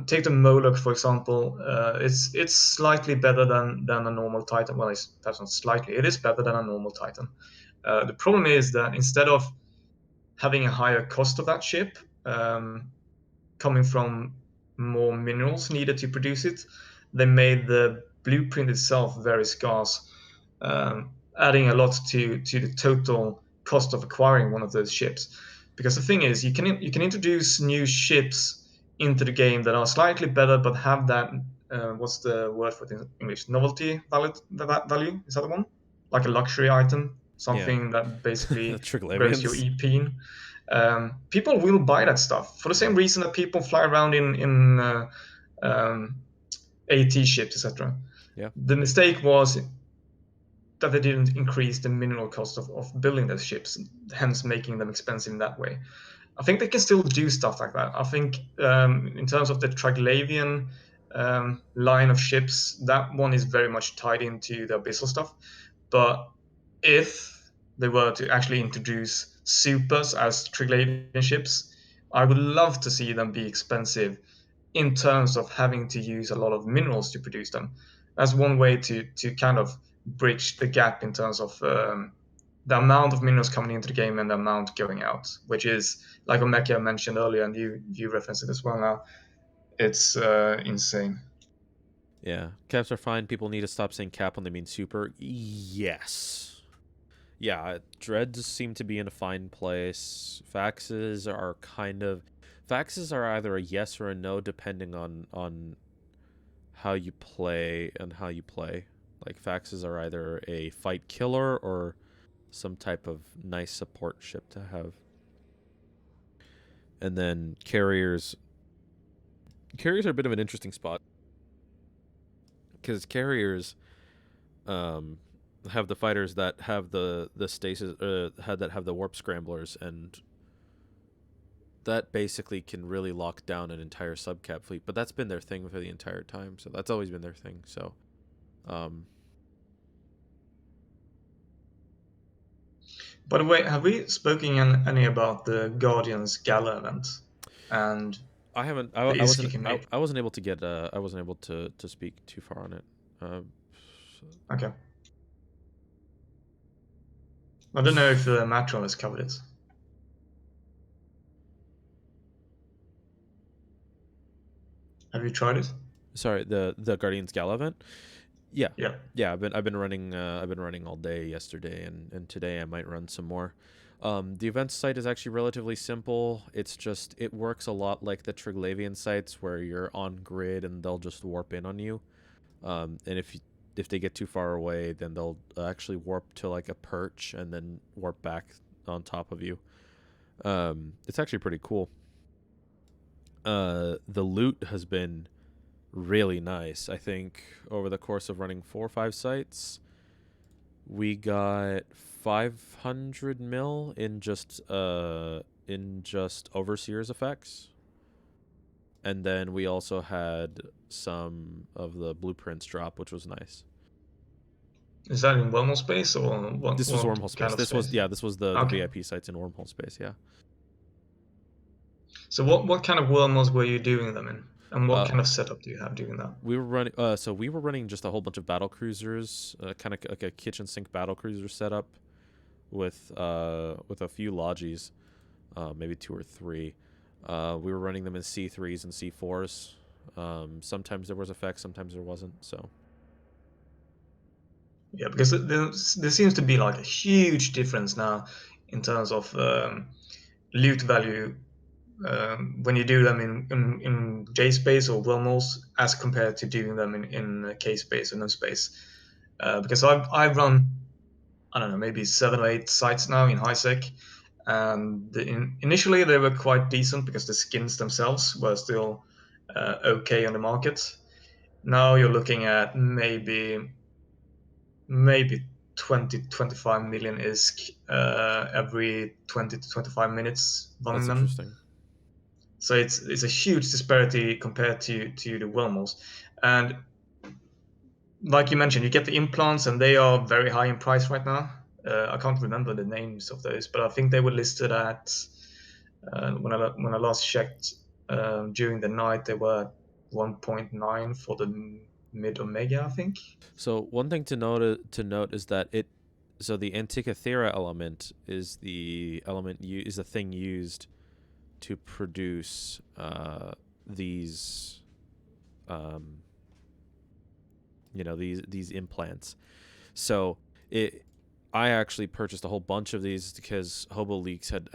S3: Take the Moloch, for example. It's slightly better than a normal Titan. Well, that's not slightly. It is better than a normal Titan. The problem is that instead of having a higher cost of that ship, coming from more minerals needed to produce it, they made the blueprint itself very scarce, adding a lot to the total cost of acquiring one of those ships. Because the thing is, you can introduce new ships into the game that are slightly better, but have that what's the word for it in English? Novelty value? Is that the one? Like a luxury item, something that basically grows your EP. People will buy that stuff for the same reason that people fly around in AT ships, etc.
S2: Yeah.
S3: The mistake was that they didn't increase the mineral cost of building those ships, hence making them expensive in that way. I think they can still do stuff like that. I think in terms of the Triglavian line of ships, that one is very much tied into the abyssal stuff. But if they were to actually introduce supers as Triglavian ships, I would love to see them be expensive in terms of having to use a lot of minerals to produce them. That's one way to kind of bridge the gap in terms of the amount of minerals coming into the game and the amount going out, which is, like Omeka mentioned earlier, and you referenced it as well now, it's insane.
S2: Yeah, caps are fine. People need to stop saying cap when they mean super. Yes. Yeah, dreads seem to be in a fine place. Faxes are either a yes or a no depending on how you play and how you play. Like faxes are either a fight killer or some type of nice support ship to have. And then carriers are a bit of an interesting spot because carriers have the fighters that have the stasis that have the warp scramblers, and that basically can really lock down an entire subcap fleet. But that's been their thing for the entire time, so that's always been their thing. So
S3: By the way, have we spoken any about the Guardians Gala event and
S2: I haven't.
S3: the
S2: I
S3: ISK
S2: wasn't.
S3: made?
S2: I wasn't able to get. I wasn't able to speak too far on it.
S3: Okay. I don't know if Matron has covered it. Have you tried it?
S2: Sorry, the Guardians Gala event. Yeah,
S3: Yeah.
S2: yeah. I've been running all day yesterday, and today I might run some more. The event site is actually relatively simple. It's just it works a lot like the Triglavian sites where you're on grid and they'll just warp in on you. And if they get too far away, then they'll actually warp to like a perch and then warp back on top of you. It's actually pretty cool. The loot has been really nice. I think over the course of running 4 or 5 sites, we got 500 mil in just overseers effects, and then we also had some of the blueprints drop, which was nice.
S3: Is that in wormhole space or what?
S2: This was
S3: what
S2: wormhole space.
S3: kind of
S2: This was
S3: space?
S2: this was the
S3: Okay.
S2: VIP sites in wormhole space. Yeah.
S3: So what kind of wormholes were you doing them in, and what
S2: Uh,
S3: kind of setup do you have doing that?
S2: we were running. So we were running just a whole bunch of battle cruisers, kind of like a kitchen sink battle cruiser setup, with a few lodges, maybe 2 or 3. We were running them in C3s and C4s. Sometimes there was effects, sometimes there wasn't. So
S3: Yeah, because there seems to be like a huge difference now in terms of loot value when you do them in J space or wormholes as compared to doing them in K space or no space. Because I've run, I don't know, maybe 7 or 8 sites now in HiSec, and initially they were quite decent because the skins themselves were still okay on the market. Now you're looking at maybe 20-25 million ISK every 20 to 25 minutes running
S2: that's
S3: them.
S2: interesting.
S3: So it's a huge disparity compared to the wormholes. And like you mentioned, you get the implants, and they are very high in price right now. I can't remember the names of those, but I think they were listed at when I last checked during the night, they were 1.9 for the mid omega, I think.
S2: So one thing to note is that the Antikythera element is the thing used to produce these these implants. So I actually purchased a whole bunch of these because Hobo Leaks had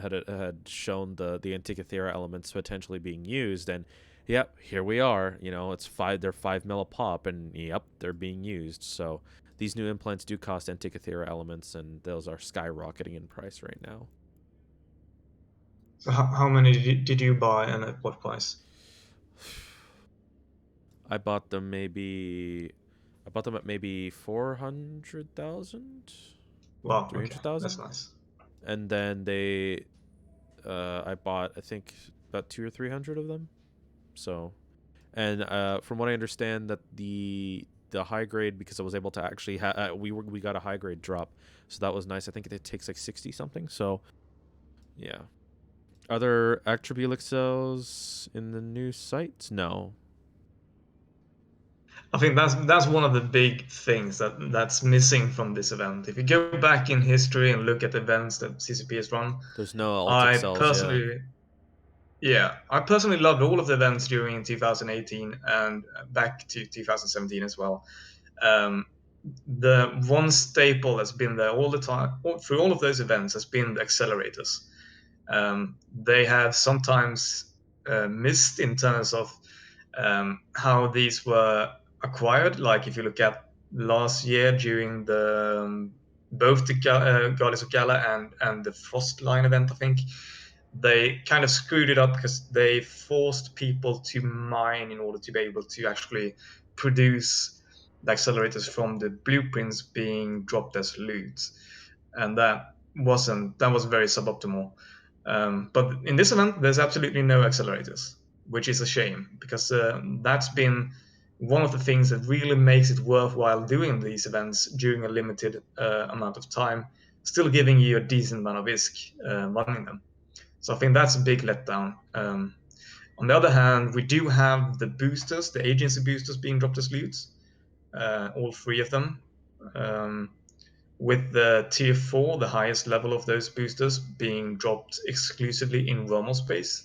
S2: shown the Antikythera elements potentially being used, and yep, here we are. They're 5 mil a pop, and yep, they're being used. So these new implants do cost Antikythera elements, and those are skyrocketing in price right now.
S3: So how many did you buy, and at what price?
S2: I bought them at maybe 400,000.
S3: Wow, okay,
S2: 300,000,
S3: that's nice.
S2: and then I bought I think about 200 or 300 of them. So, and from what I understand, that the high grade, because I was able to actually we got a high grade drop, so that was nice. I think it takes like 60 something. So, yeah, Are there attribute cells in the new sites? No.
S3: I think that's one of the big things that's missing from this event. If you go back in history and look at events that CCP has run,
S2: There's no Altic
S3: I
S2: cells, yeah.
S3: personally, yeah, I personally loved all of the events during 2018 and back to 2017 as well. The one staple that's been there all the time, through all of those events, has been the accelerators. They have sometimes missed in terms of how these were acquired. Like if you look at last year during the both the Goddess of Gala and the Frostline event, I think they kind of screwed it up because they forced people to mine in order to be able to actually produce the accelerators from the blueprints being dropped as loot, and that was very suboptimal. But in this event, there's absolutely no accelerators, which is a shame because that's been one of the things that really makes it worthwhile doing these events during a limited amount of time, still giving you a decent amount of ISK running them. So I think that's a big letdown. On the other hand, we do have the boosters, the agency boosters being dropped as loot, all three of them. With the tier 4, the highest level of those boosters, being dropped exclusively in wormhole space,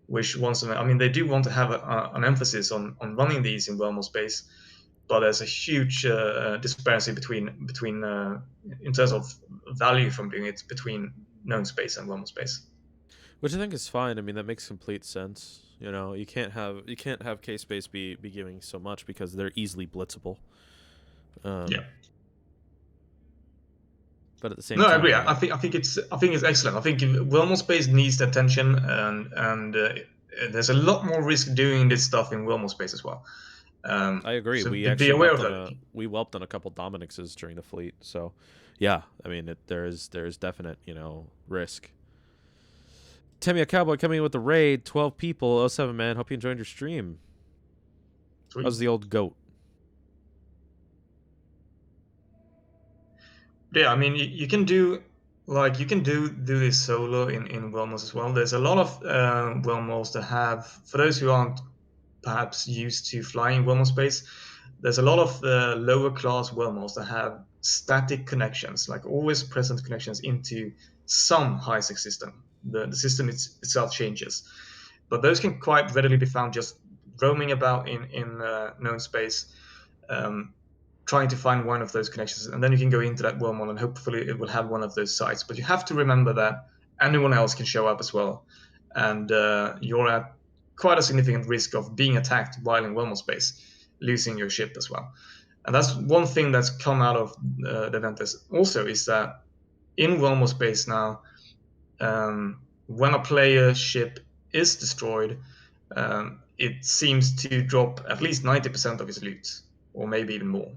S3: which they do want to have an emphasis on running these in wormhole space, but there's a huge disparity between in terms of value from doing it between known space and wormhole space.
S2: Which I think is fine. I mean, that makes complete sense. You know, you can't have K-Space be giving so much because they're easily blitzable.
S3: Yeah.
S2: But at the same
S3: time,
S2: I
S3: agree. I think it's excellent. I think wormhole space needs attention, and there's a lot more risk doing this stuff in wormhole space as well.
S2: I agree.
S3: So
S2: We
S3: be
S2: actually
S3: aware of
S2: whelped
S3: that.
S2: We whelped on a couple Dominixes during the fleet. So, yeah, I mean, there is definite risk. Timmy, a cowboy coming in with the raid. 12 people. 07 man. Hope you enjoyed your stream.
S3: Sweet.
S2: How's the old goat?
S3: Yeah, I mean, you can do this solo in wormholes as well. There's a lot of wormholes that have, for those who aren't perhaps used to flying wormhole space, there's a lot of lower class wormholes that have static connections, like always present connections into some high-sec system. The system itself changes, but those can quite readily be found just roaming about in known space. Trying to find one of those connections, and then you can go into that wormhole and hopefully it will have one of those sites. But you have to remember that anyone else can show up as well, and you're at quite a significant risk of being attacked while in wormhole space, losing your ship as well. And that's one thing that's come out of the event also, is that in wormhole space now, when a player ship is destroyed, it seems to drop at least 90% of his loot, or maybe even more.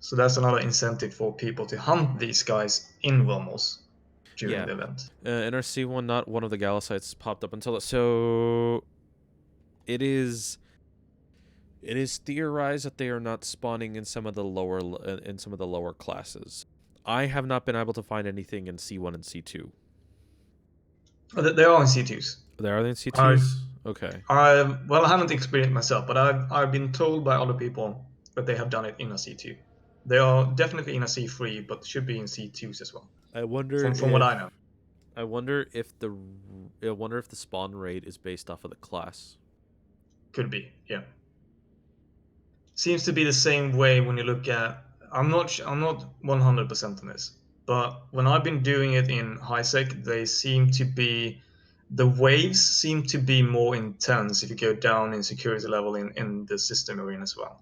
S3: So that's another incentive for people to hunt these guys in wormholes during the event.
S2: NRC one, not one of the gala sites popped up until so it is theorized that they are not spawning in some of the lower classes. I have not been able to find anything in C1 and C2.
S3: They are in C2s.
S2: They are in C2s? Okay.
S3: I haven't experienced myself, but I've been told by other people that they have done it in a C2. They are definitely in a C3, but should be in C2s as well.
S2: I wonder
S3: from what I know.
S2: I wonder if the spawn rate is based off of the class.
S3: Could be, yeah. Seems to be the same way when you look at. I'm not 100% on this, but when I've been doing it in high-sec, the waves seem to be more intense if you go down in security level in the system arena as well.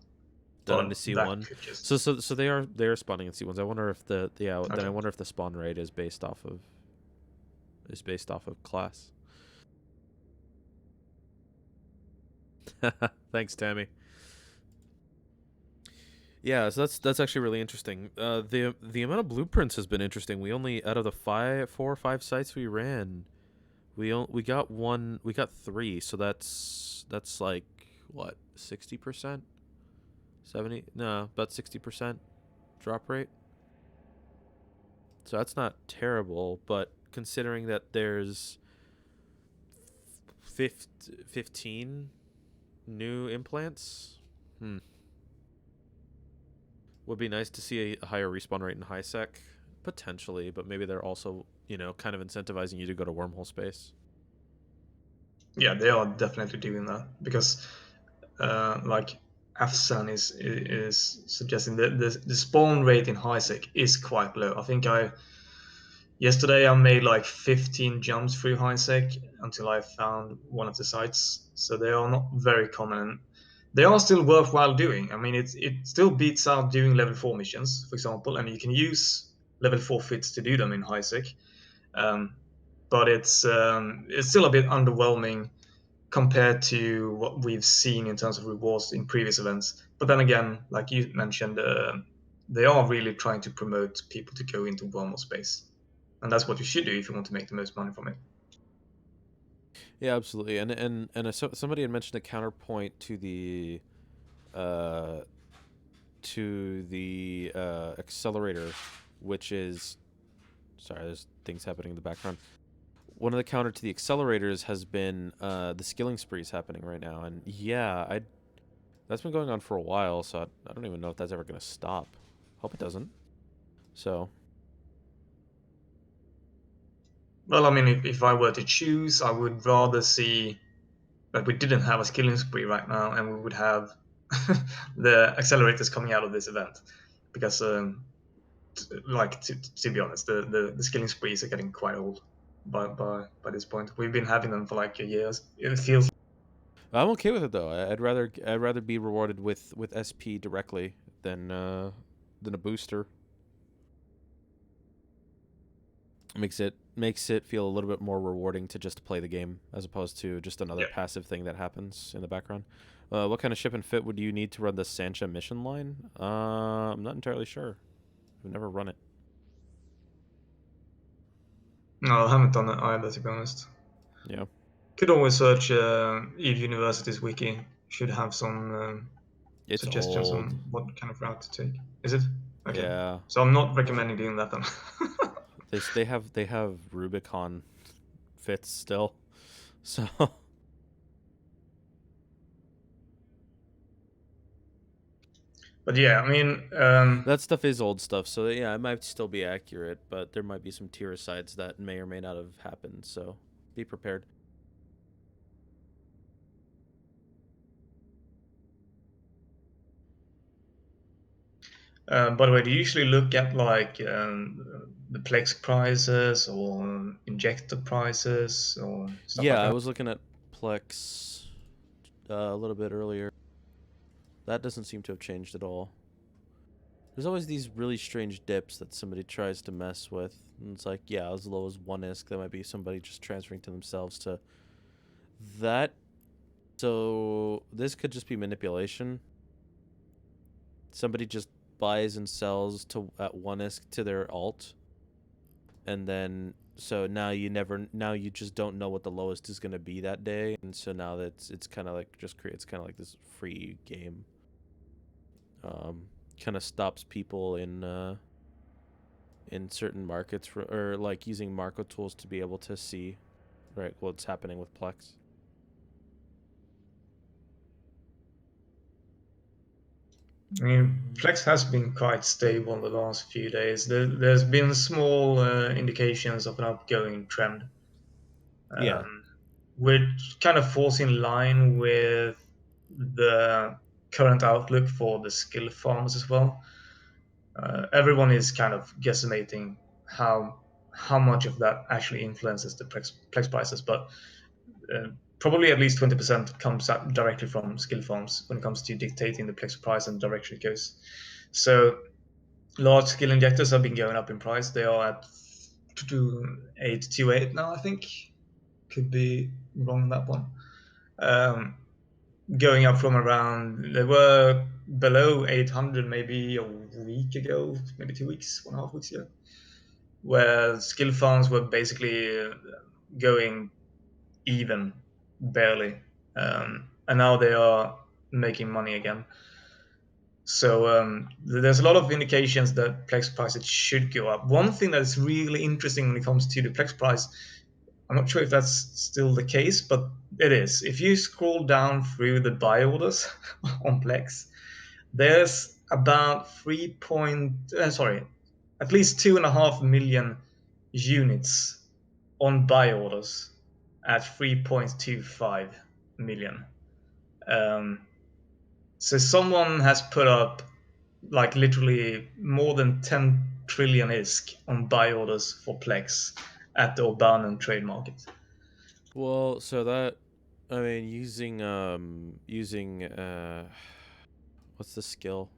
S2: Done into C1. So they are spawning in C1s. I wonder if then I wonder if the spawn rate is based off of class. Thanks, Tammy. Yeah, so that's actually really interesting. The amount of blueprints has been interesting. We only, out of the 4 or 5 sites we ran, we got 3. So that's like what, 60%, 70? No, about 60% drop rate. So that's not terrible, but considering that there's 15 new implants. Would be nice to see a higher respawn rate in high sec, potentially, but maybe they're also, kind of incentivizing you to go to wormhole space.
S3: Yeah, they are definitely doing that because, like Afsan is suggesting that the spawn rate in high sec is quite low. I think yesterday I made like 15 jumps through high sec until I found one of the sites. So they are not very common. They are still worthwhile doing. I mean, it still beats out doing level 4 missions, for example, and you can use level 4 fits to do them in high sec. But it's still a bit underwhelming compared to what we've seen in terms of rewards in previous events. But then again, like you mentioned, they are really trying to promote people to go into wormhole space, and that's what you should do if you want to make the most money from it.
S2: Yeah, absolutely. And somebody had mentioned a counterpoint to the accelerator, which is, sorry, there's things happening in the background. One of the counter to the accelerators has been the skilling sprees happening right now, and yeah, that's been going on for a while, so I don't even know if that's ever going to stop. Hope it doesn't. So.
S3: Well, I mean, if I were to choose, I would rather see that we didn't have a skilling spree right now, and we would have the accelerators coming out of this event, because, to be honest, the skilling sprees are getting quite old by this point. We've been having them for like years. It feels.
S2: I'm okay with it though. I'd rather be rewarded with SP directly than a booster. Makes it feel a little bit more rewarding to just play the game as opposed to just another passive thing that happens in the background. What kind of ship and fit would you need to run the Sancha mission line? I'm not entirely sure. I've never run it.
S3: No, I haven't done it either, to be honest.
S2: Yeah.
S3: Could always search Eve University's wiki. Should have some
S2: It's
S3: suggestions
S2: old.
S3: on what kind of route to take. Is it? Okay.
S2: Yeah.
S3: So I'm not recommending doing that then.
S2: They have Rubicon fits still, so.
S3: But yeah, I mean,
S2: that stuff is old stuff, so yeah, it might still be accurate, but there might be some tier sides that may or may not have happened, so be prepared.
S3: by the way, do you usually look at like the PLEX prices or injector prices or stuff like
S2: Yeah,
S3: that?
S2: I was looking at PLEX a little bit earlier. That doesn't seem to have changed at all. There's always these really strange dips that somebody tries to mess with. And it's like, yeah, as low as 1 ISK, that might be somebody just transferring to themselves to that. So this could just be manipulation. Somebody just buys and sells at 1 ISK to their alt. And then, so now you just don't know what the lowest is going to be that day. And so now that it's kind of like just creates kind of like this free game. Kind of stops people in certain markets or like using Marco tools to be able to see right what's happening with PLEX.
S3: I mean, PLEX has been quite stable in the last few days. There's been small indications of an upgoing trend,
S2: Yeah.
S3: which kind of falls in line with the current outlook for the skill farms as well. Everyone is kind of guesstimating how much of that actually influences the PLEX prices, but probably at least 20% comes out directly from skill farms when it comes to dictating the PLEX price and direction it goes. So large skill injectors have been going up in price. They are at 828 now, I think. Could be wrong on that one. Going up from around, they were below 800 maybe a week ago, maybe 2 weeks, 1.5 weeks ago, where skill farms were basically going even, barely. And now they are making money again. So there's a lot of indications that PLEX prices should go up. One thing that is really interesting when it comes to the PLEX price, I'm not sure if that's still the case, but it is. If you scroll down through the buy orders on PLEX, there's about at least 2.5 million units on buy orders at 3.25 million. So someone has put up like literally more than 10 trillion ISK on buy orders for PLEX at the Urban trade market.
S2: Well, so that, I mean, using what's the skill?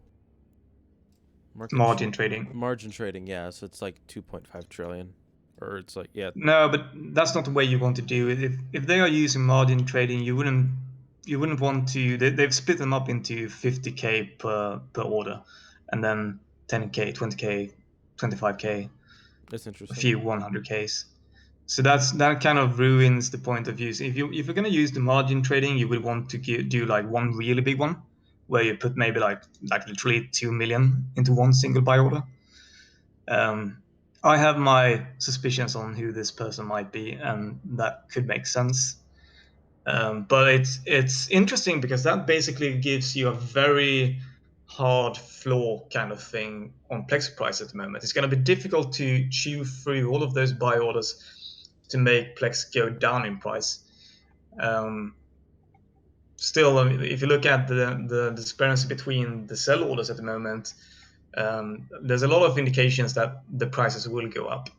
S3: Margin trading.
S2: Margin trading, yeah. So it's like 2.5 trillion, or it's like, yeah.
S3: No, but that's not the way you want to do it. If they are using margin trading, you wouldn't want to. They've split them up into 50k per order, and then 10k, 20k, 25k,
S2: That's
S3: a
S2: interesting.
S3: few 100ks. So that kind of ruins the point of use. If you're going to use the margin trading, you would want to do like one really big one, where you put maybe like literally 2 million into one single buy order. I have my suspicions on who this person might be, and that could make sense. But it's interesting because that basically gives you a very hard floor kind of thing on PLEX price at the moment. It's going to be difficult to chew through all of those buy orders to make PLEX go down in price. Still, I mean, if you look at the disparity between the sell orders at the moment, there's a lot of indications that the prices will go up.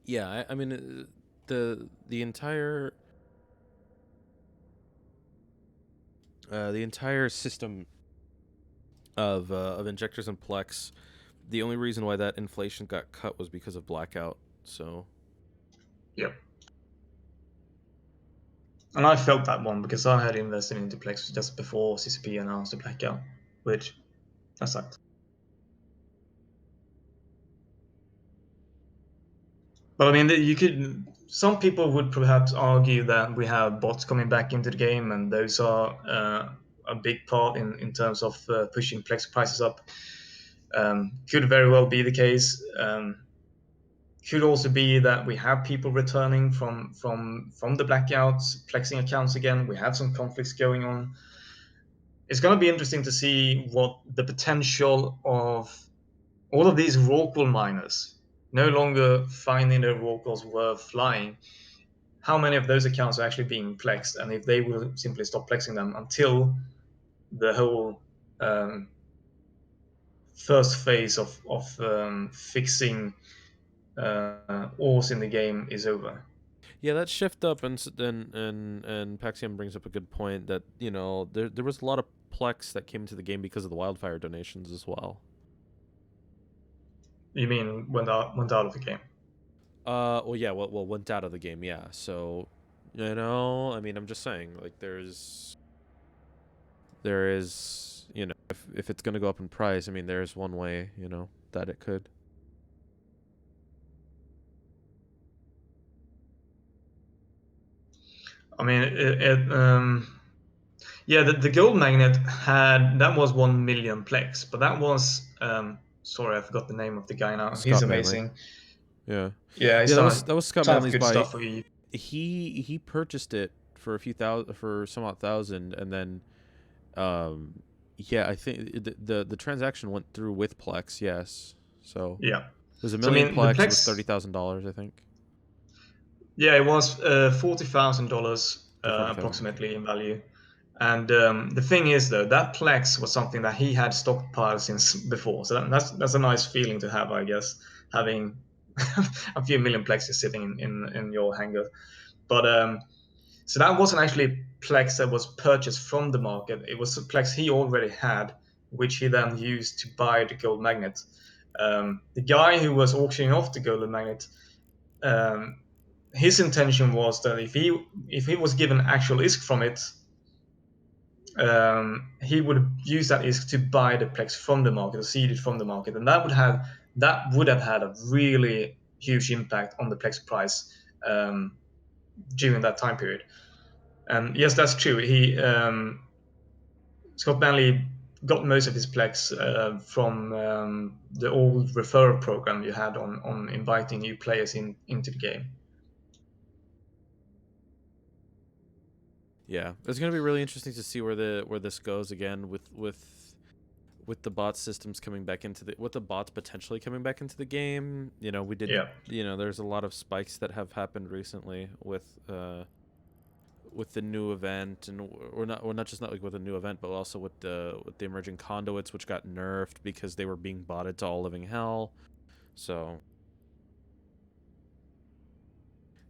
S2: Yeah, I mean, the entire system of injectors and PLEX, the only reason why that inflation got cut was because of blackout. So
S3: Yep. And I felt that one because I had invested into PLEX just before CCP announced the blackout, which that sucked. But I mean, some people would perhaps argue that we have bots coming back into the game, and those are a big part in terms of pushing PLEX prices up. Could very well be the case. Could also be that we have people returning from the blackouts, plexing accounts again. We have some conflicts going on. It's going to be interesting to see what the potential of all of these Rorqual miners no longer finding their Rorquals worth flying. How many of those accounts are actually being plexed, and if they will simply stop plexing them until the whole first phase of fixing ores in the game is over.
S2: yeah, that shift up, and Paxium brings up a good point that, you know, there was a lot of PLEX that came into the game because of the wildfire donations as well.
S3: You mean went out of the game?
S2: Well, yeah, well, went out of the game, yeah. So, you know, I mean, I'm just saying, like, there is, you know, if it's gonna go up in price, I mean, there's one way, you know, that it could.
S3: I mean, yeah, the gold magnet that was 1 million plex, but that was sorry, I forgot the name of the guy now. He's
S2: Scott Manley.
S3: amazing.
S2: Yeah.
S3: Yeah, he's
S2: Yeah,
S3: done
S2: that was Scott
S3: ton of
S2: Manley's
S3: good
S2: buy.
S3: stuff for you.
S2: He purchased it for a few thousand, for some odd thousand, and then yeah, I think the transaction went through with Plex, yes. So
S3: Yeah,
S2: there's a
S3: so I
S2: million
S3: mean the
S2: Plex with
S3: plex.
S2: $30,000, I think.
S3: Yeah, it was $40,000
S2: To 40,000.
S3: approximately in value. And the thing is, though, that Plex was something that he had stockpiled since before. So that's a nice feeling to have, I guess, having a few million Plexes sitting in your hangar. But so that wasn't actually Plex that was purchased from the market. It was a Plex he already had, which he then used to buy the gold magnet. The guy who was auctioning off the gold magnet, um, his intention was that if he was given actual ISK from it, he would use that ISK to buy the Plex from the market or seed it from the market, and that would have had a really huge impact on the Plex price during that time period. And yes, that's true. Scott Manley got most of his PLEX from the old referral program you had on inviting new players into the game.
S2: Yeah, it's gonna be really interesting to see where this goes again with the bot systems coming back into with the bots potentially coming back into the game. You know, we did.
S3: Yeah.
S2: You know, there's a lot of spikes that have happened recently with the new event, and or not just not like with a new event, but also with the emerging conduits, which got nerfed because they were being botted to all living hell. So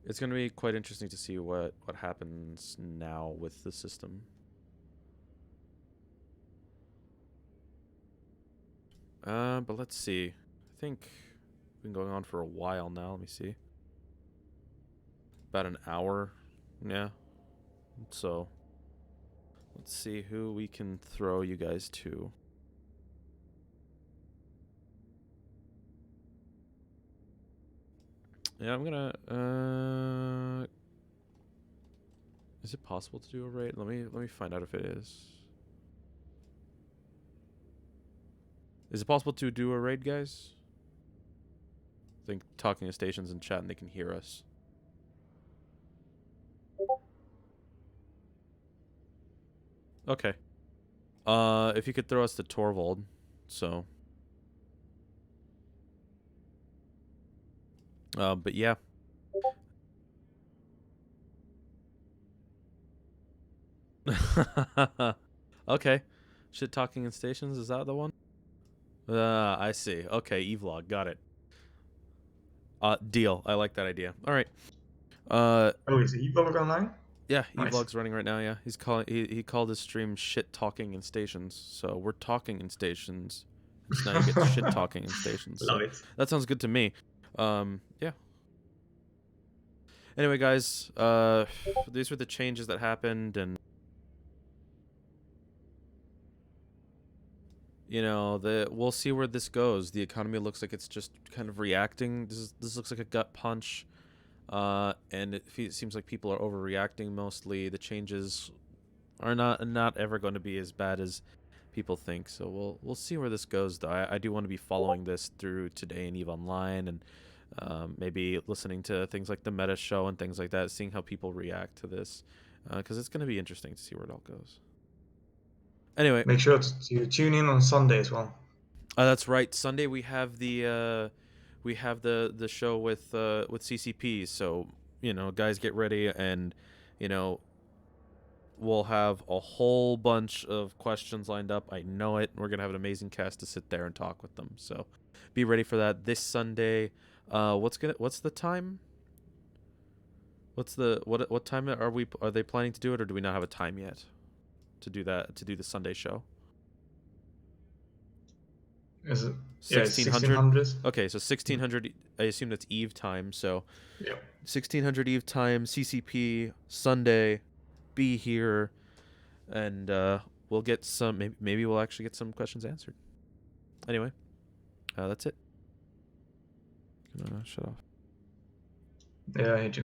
S2: it's going to be quite interesting to see what happens now with the system. But let's see. I think we've been going on for a while now. Let me see. About an hour. Yeah. So let's see who we can throw you guys to. Yeah, I'm gonna. Is it possible to do a raid? Let me find out if it is. Is it possible to do a raid, guys? I think talking to stations and chat and they can hear us. Okay. If you could throw us to Torvald, so. But yeah. Okay. Shit talking in stations, is that the one? I see. Okay, Evlog, got it. Deal. I like that idea. All right.
S3: Oh, is Evlog online?
S2: Yeah,
S3: Nice.
S2: Evlog's running right now. Yeah, he's calling. He called his stream "shit talking in stations." So we're talking in stations. So now you get shit talking in stations.
S3: Love
S2: So
S3: it.
S2: that sounds good to me. Yeah. Anyway, guys, these were the changes that happened, and you know, we'll see where this goes. The economy looks like it's just kind of reacting. This looks like a gut punch. And it seems like people are overreacting mostly. The changes are not ever going to be as bad as people think. So we'll see where this goes, though. I do want to be following this through Today and EVE Online, and maybe listening to things like the Meta Show and things like that, seeing how people react to this, because it's going to be interesting to see where it all goes. Anyway,
S3: make sure to tune in on Sunday as well.
S2: That's right. Sunday we have the show with CCP. So you know, guys, get ready, and you know, we'll have a whole bunch of questions lined up. I know it. We're gonna have an amazing cast to sit there and talk with them. So be ready for that this Sunday. What's the time? What time are they planning to do it, or do we not have a time yet to do the Sunday show?
S3: Is it?
S2: 1600. Okay, so 1600. I assume that's Eve time. So
S3: yeah,
S2: 1600 Eve time, CCP Sunday. Be here, and we'll get some. Maybe we'll actually get some questions answered. Anyway, that's it. Shut off.
S3: Yeah, I hate you.